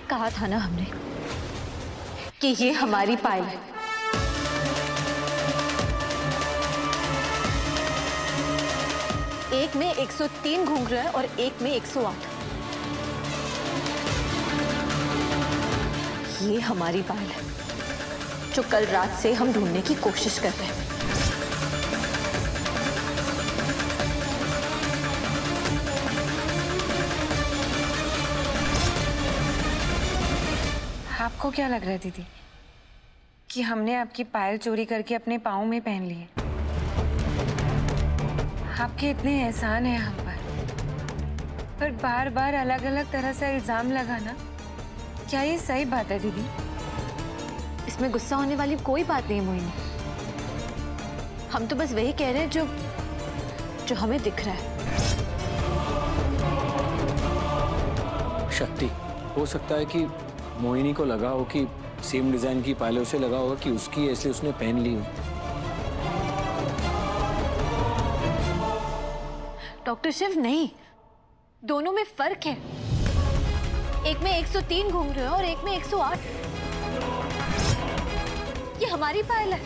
कहा था ना हमने कि ये हमारी पायल है। एक में 103 घुंघरू है और एक में 108। ये हमारी पायल है जो कल रात से हम ढूंढने की कोशिश कर रहे हैं। आपको क्या लग रहा है दीदी कि हमने आपकी पायल चोरी करके अपने पाँव में पहन ली है? आपके इतने एहसान हैं हम पर बार बार अलग अलग तरह से इल्जाम लगाना, क्या ये सही बात है दीदी? इसमें गुस्सा होने वाली कोई बात नहीं मोहिनी। हम तो बस वही कह रहे हैं जो हमें दिख रहा है। शक्ति, हो सकता है कि मोहिनी को लगा हो कि सेम डिजाइन की पायलों से लगा होगा कि उसकी है, इसलिए उसने पहन ली हो। डॉक्टर शिव नहीं, दोनों में फर्क है। एक में 103 घुंघरू है और एक में 108। ये हमारी पायल है।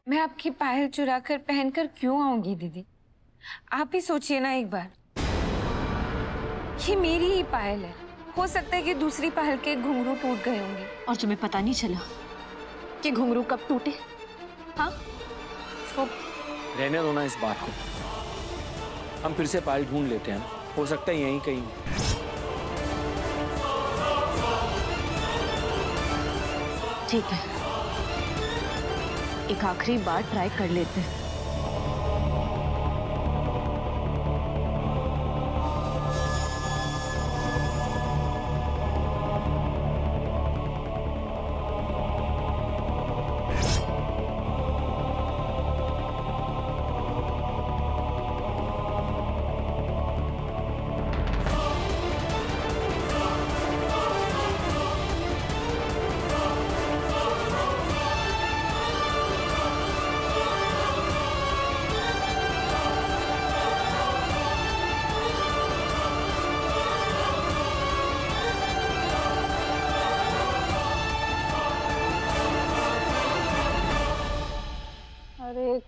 मैं आपकी पायल चुरा कर पहनकर क्यों आऊंगी दीदी? आप ही सोचिए ना एक बार। ये मेरी ही पायल है। हो सकता है कि दूसरी पायल के घुंघरू टूट गए होंगे और तुम्हें पता नहीं चला कि घुंघरू कब टूटे? हाँ, रहने दो ना इस बात को। हम फिर से पायल ढूंढ लेते हैं, हो सकता है यहीं कहीं। ठीक है, एक आखिरी बार ट्राई कर लेते हैं।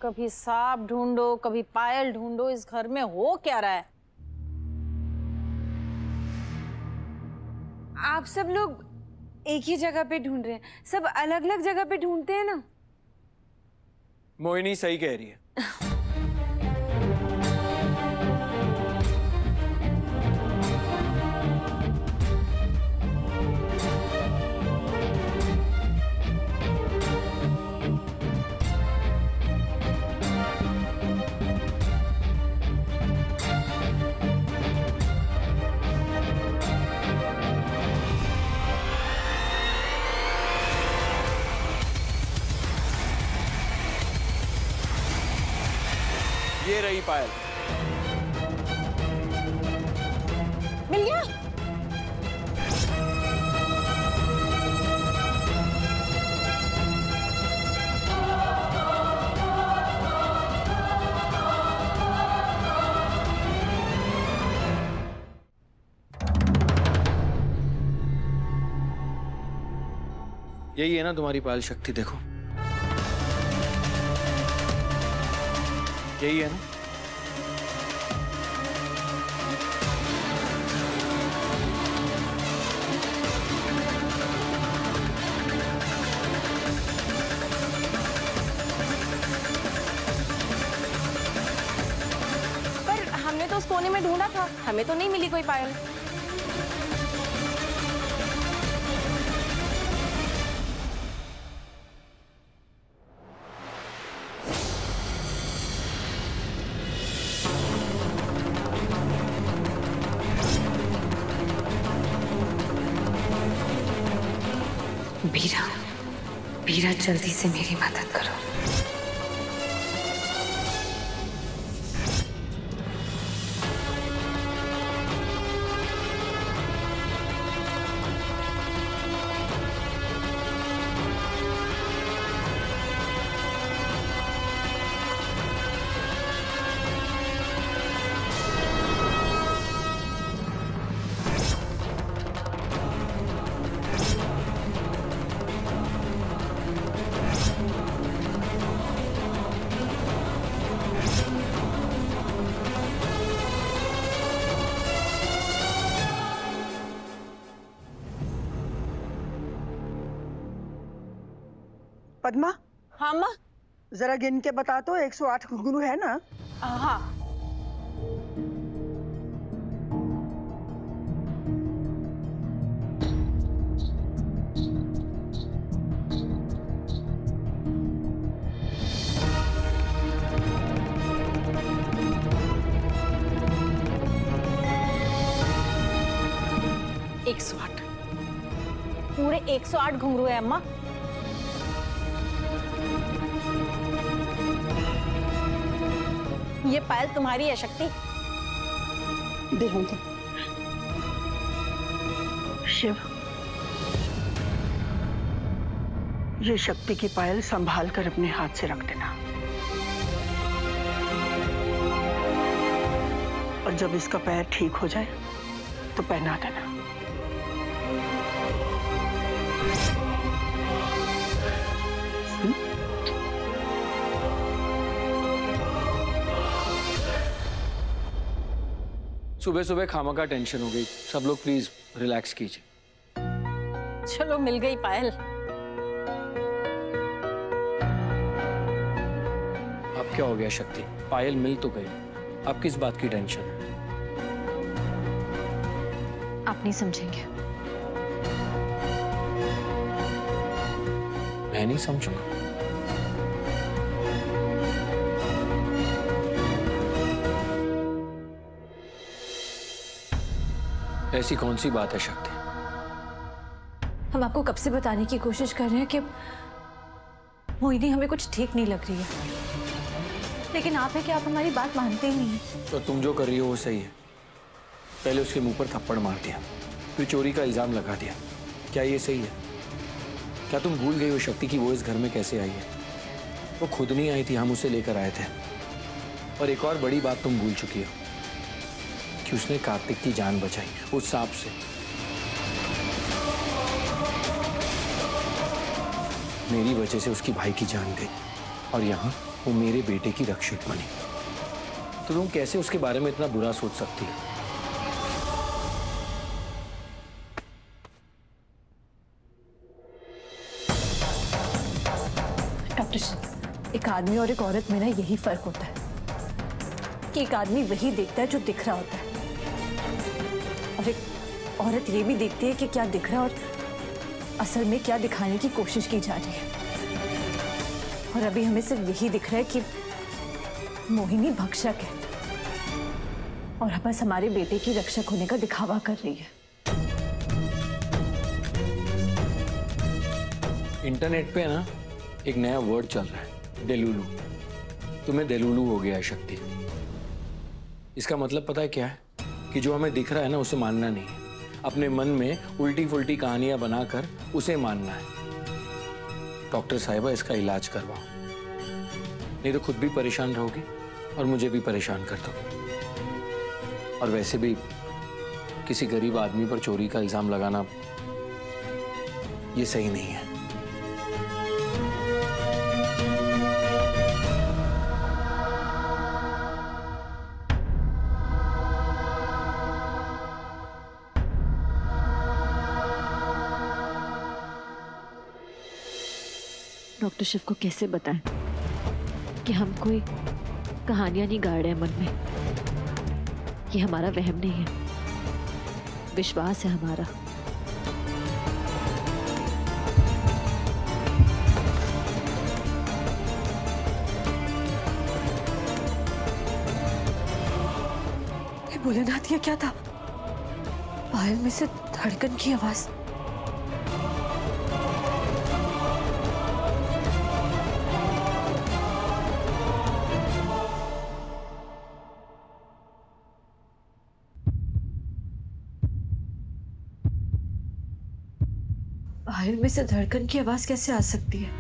कभी सांप ढूंढो, कभी पायल ढूंढो, इस घर में हो क्या रहा है? आप सब लोग एक ही जगह पे ढूंढ रहे हैं, सब अलग अलग जगह पे ढूंढते हैं ना। मोहिनी सही कह रही है। ये रही पायल। मिल गया? यही है ना तुम्हारी पायल शक्ति? देखो, यही है ना? पर हमने तो उस कोने में ढूंढा था, हमें तो नहीं मिली कोई पायल। बीरा, बीरा जल्दी से मेरी मदद करो। पद्मा, हाँ माँ। जरा गिन के बता तो 108 घुंघरू है ना? हाँ। पूरे 108 घुंघरू है अम्मा। ये पायल तुम्हारी है शक्ति। देखो तो शिव, ये शक्ति की पायल संभाल कर अपने हाथ से रख देना, और जब इसका पैर ठीक हो जाए तो पहना देना। सुबह सुबह खामखा टेंशन हो गई। सब लोग प्लीज रिलैक्स कीजिए। चलो मिल गई पायल। अब क्या हो गया शक्ति? पायल मिल तो गई, अब किस बात की टेंशन? आप नहीं समझेंगे। मैं नहीं समझूंगा। ऐसी कौन सी बात है शक्ति? हम आपको कब से बताने की कोशिश कर रहे हैं कि मोहिनी हमें कुछ ठीक नहीं लग रही है, लेकिन आप है कि आप हमारी बात मानते ही नहीं हैं। तो तुम जो कर रही हो वो सही है। पहले उसके मुंह पर थप्पड़ मार दिया, फिर चोरी का इल्जाम लगा दिया। क्या ये सही है? क्या तुम भूल गई हो शक्ति की वो इस घर में कैसे आई है? वो खुद नहीं आई थी, हम उसे लेकर आए थे। और एक और बड़ी बात तुम भूल चुकी हो कि उसने कार्तिक की जान बचाई उस सांप से। मेरी वजह से उसकी भाई की जान गई और यहाँ वो मेरे बेटे की रक्षक बनी। तो तुम कैसे उसके बारे में इतना बुरा सोच सकती हो? डॉक्टर शिव, एक आदमी और एक औरत में ना यही फर्क होता है कि एक आदमी वही देखता है जो दिख रहा होता है, और एक औरत ये भी देखती है कि क्या दिख रहा है और असल में क्या दिखाने की कोशिश की जा रही है। और अभी हमें सिर्फ यही दिख रहा है कि मोहिनी भक्षक है और बस हमारे बेटे की रक्षक होने का दिखावा कर रही है। इंटरनेट पे ना एक नया वर्ड चल रहा है, डेलुलू। तुम्हें डेलुलू हो गया है शक्ति। इसका मतलब पता है क्या है? कि जो हमें दिख रहा है ना उसे मानना नहीं है, अपने मन में उल्टी फुल्टी कहानियां बनाकर उसे मानना है। डॉक्टर साहिबा, इसका इलाज करवाओ, नहीं तो खुद भी परेशान रहोगी और मुझे भी परेशान कर दोगे। और वैसे भी किसी गरीब आदमी पर चोरी का इल्जाम लगाना ये सही नहीं है। डॉक्टर शिव को कैसे बताएं कि हम कोई कहानियां नहीं गा रहे हैं मन में। ये हमारा वहम नहीं है, विश्वास है हमारा। ये भोलेनाथ, ये क्या था? पायल में से धड़कन की आवाज। पायल में से धड़कन की आवाज कैसे आ सकती है?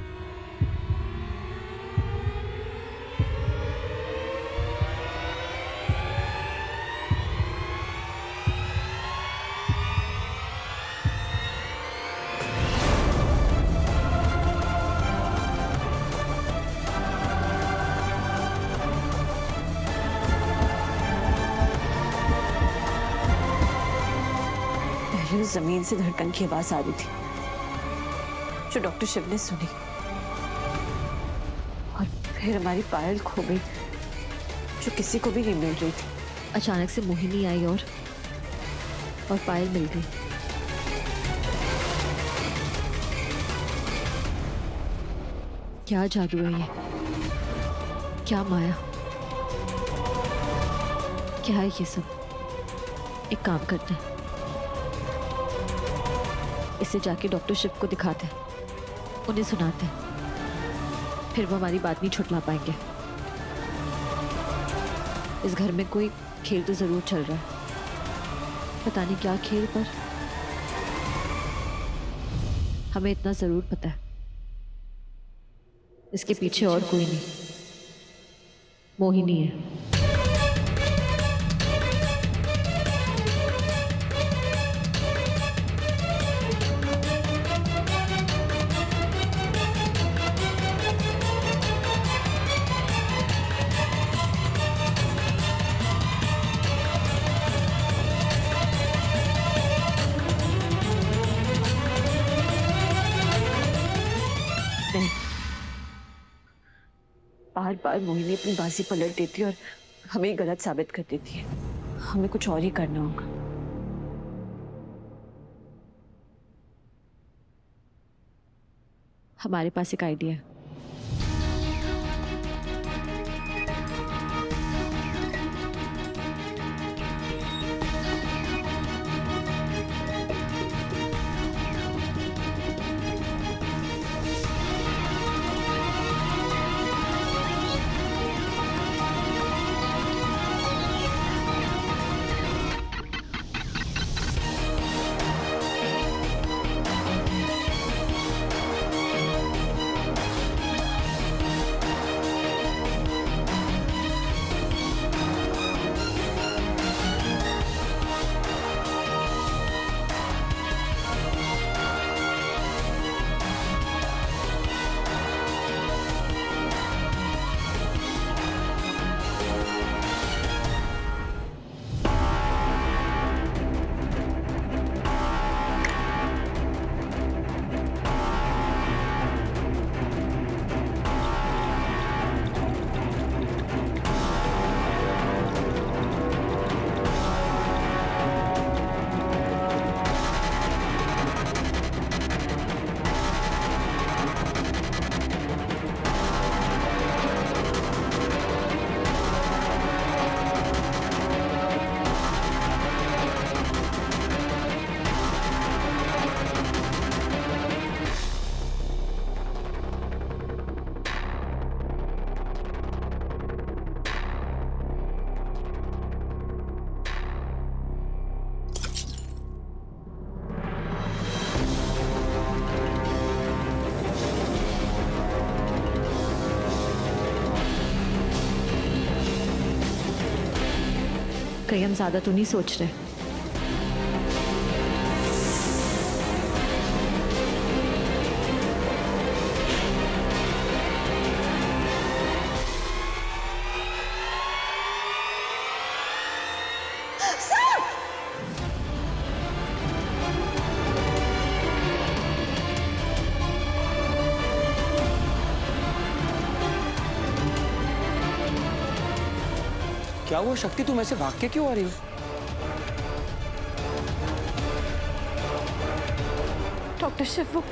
पहले उस जमीन से धड़कन की आवाज आ रही थी जो डॉक्टर शिव ने सुनी, फिर हमारी पायल खो गई, जो किसी को भी नहीं मिल रही थी। अचानक से मोहिनी आई और पायल मिल गई। क्या जादू है ये, क्या माया, क्या है ये सब। एक काम करते हैं, इसे जाके डॉक्टर शिव को दिखाते हैं, उन्हें सुनाते हैं, फिर वो हमारी बात नहीं छुटला पाएंगे। इस घर में कोई खेल तो जरूर चल रहा है, पता नहीं क्या खेल, पर हमें इतना जरूर पता है, इसके पीछे और कोई नहीं, मोहिनी है। नहीं, बार बार मोहिनी अपनी बाजी पलट देती है और हमें गलत साबित कर देती है। हमें कुछ और ही करना होगा। हमारे पास एक आइडिया है। कहीं हम ज्यादा तो नहीं सोच रहे। क्या हुआ शक्ति, तुम ऐसे भाग के क्यों आ रही हो? डॉक्टर शिव, वो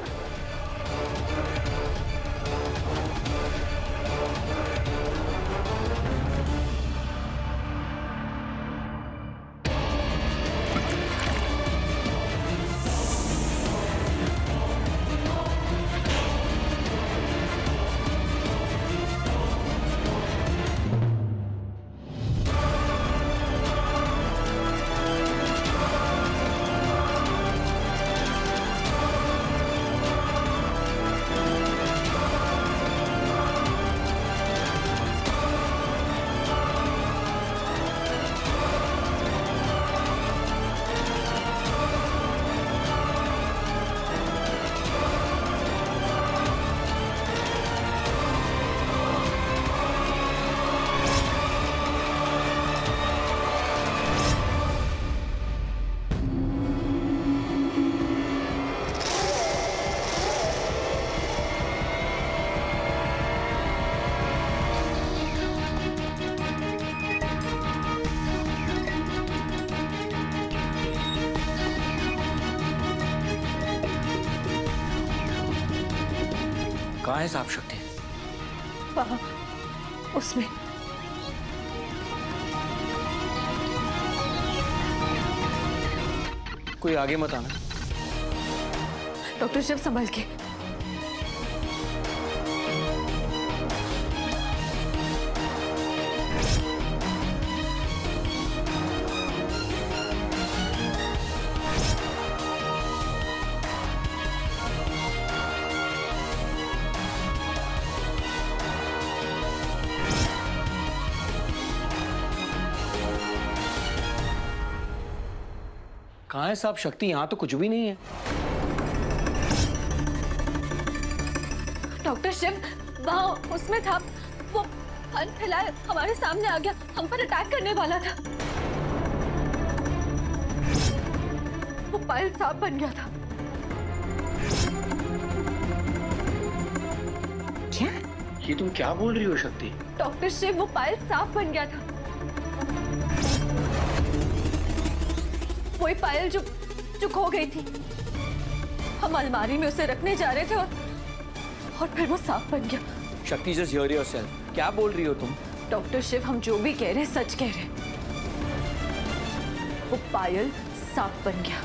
कहाँ है सांप शक्ति? वहाँ उसमें। कोई आगे मत आना। डॉक्टर शिव संभल के। कहाँ है सांप शक्ति? यहाँ तो कुछ भी नहीं है। डॉक्टर शिव वहाँ उसमें था, वो फन फैलाए हमारे सामने आ गया, हम पर अटैक करने वाला था। वो पायल सांप बन गया था। क्या? ये तुम क्या बोल रही हो शक्ति? डॉक्टर शिव वो पायल सांप बन गया था। वही पायल जो खो गई थी। हम अलमारी में उसे रखने जा रहे थे और फिर वो सांप बन गया। शक्ति जस्ट हियर योरसेल्फ। क्या बोल रही हो तुम? डॉक्टर शिव हम जो भी कह रहे हैं सच कह रहे हैं। वो पायल सांप बन गया।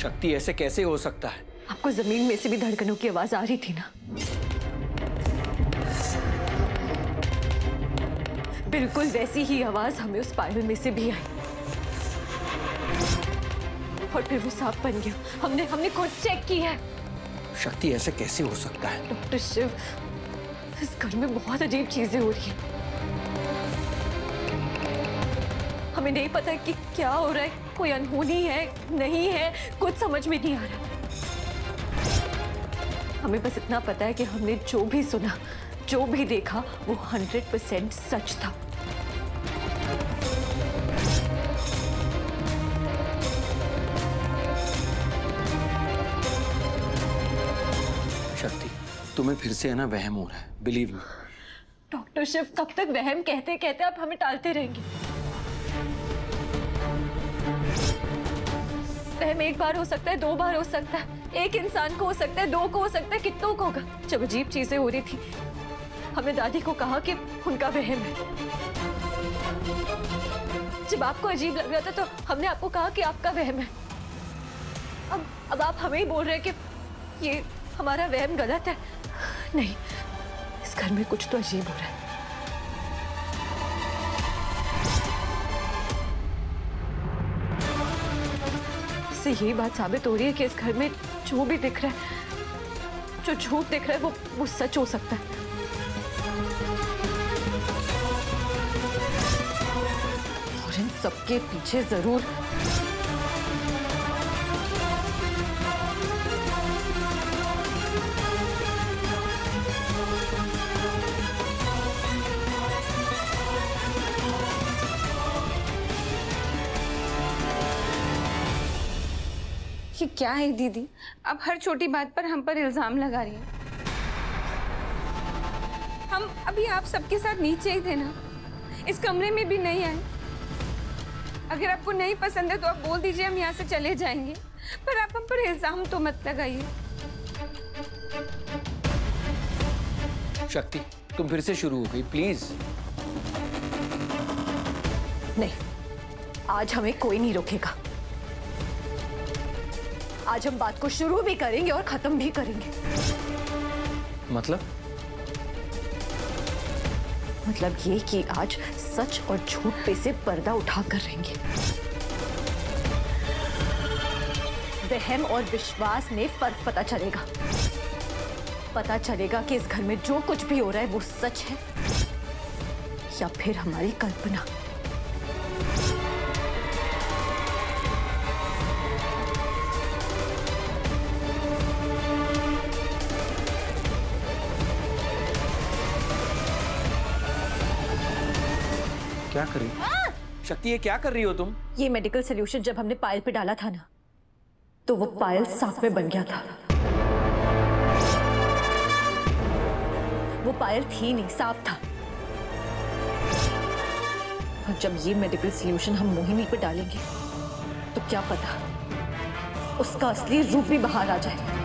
शक्ति ऐसे कैसे हो सकता है? आपको जमीन में से भी धड़कनों की आवाज आ रही थी ना? बिल्कुल वैसी ही आवाज हमें उस पायल में से भी आई और फिर वो सांप बन गया। हमने खुद चेक किया है। शक्ति ऐसे कैसे हो सकता है? डॉक्टर शिव इस घर में बहुत अजीब चीजें हो रही हैं। हमें नहीं पता कि क्या हो रहा है, कोई अनहोनी है नहीं है, कुछ समझ में नहीं आ रहा। हमें बस इतना पता है कि हमने जो भी सुना, जो भी देखा, वो 100% सच था। शक्ति तुम्हें फिर से है ना वहम हो रहा है, बिलीव मी। डॉक्टर शिव कब तक वहम कहते कहते आप हमें टालते रहेंगे? वहम एक बार हो सकता है, 2 बार हो सकता है, एक इंसान को हो सकता है, 2 को हो सकता है, कितनों को होगा। जब अजीब चीजें हो रही थी हमने दादी को कहा कि उनका वहम है। जब आपको अजीब लग रहा था तो हमने आपको कहा कि आपका वहम है। अब आप हमें ही बोल रहे हैं कि ये हमारा वहम गलत है। नहीं, इस घर में कुछ तो अजीब हो रहा है। इससे यही बात साबित हो रही है कि इस घर में जो भी दिख रहा है, जो झूठ दिख रहा है, वो सच हो सकता है। और इन सबके पीछे जरूर ये क्या है दीदी? अब हर छोटी बात पर हम पर इल्जाम लगा रही हैं। हम अभी आप सबके साथ नीचे ही थे ना, इस कमरे में भी नहीं आए। अगर आपको नहीं पसंद है तो आप बोल दीजिए, हम यहाँ से चले जाएंगे, पर आप हम पर इल्जाम तो मत लगाइए। शक्ति तुम फिर से शुरू हो गई, प्लीज। नहीं, आज हमें कोई नहीं रोकेगा। आज हम बात को शुरू भी करेंगे और खत्म भी करेंगे। मतलब ये कि आज सच और झूठ पे से पर्दा उठाकर रहेंगे। वहम और विश्वास में फर्क पता चलेगा। पता चलेगा कि इस घर में जो कुछ भी हो रहा है वो सच है या फिर हमारी कल्पना। क्या कर रही हो? शक्ति ये क्या कर रही हो तुम? ये मेडिकल सॉल्यूशन जब हमने पायल पे डाला था ना, तो वो पायल सांप में बन गया था। वो पायल थी नहीं, सांप था। और जब ये मेडिकल सॉल्यूशन हम मोहिनी पे डालेंगे क्या पता उसका असली रूप भी बाहर आ जाए।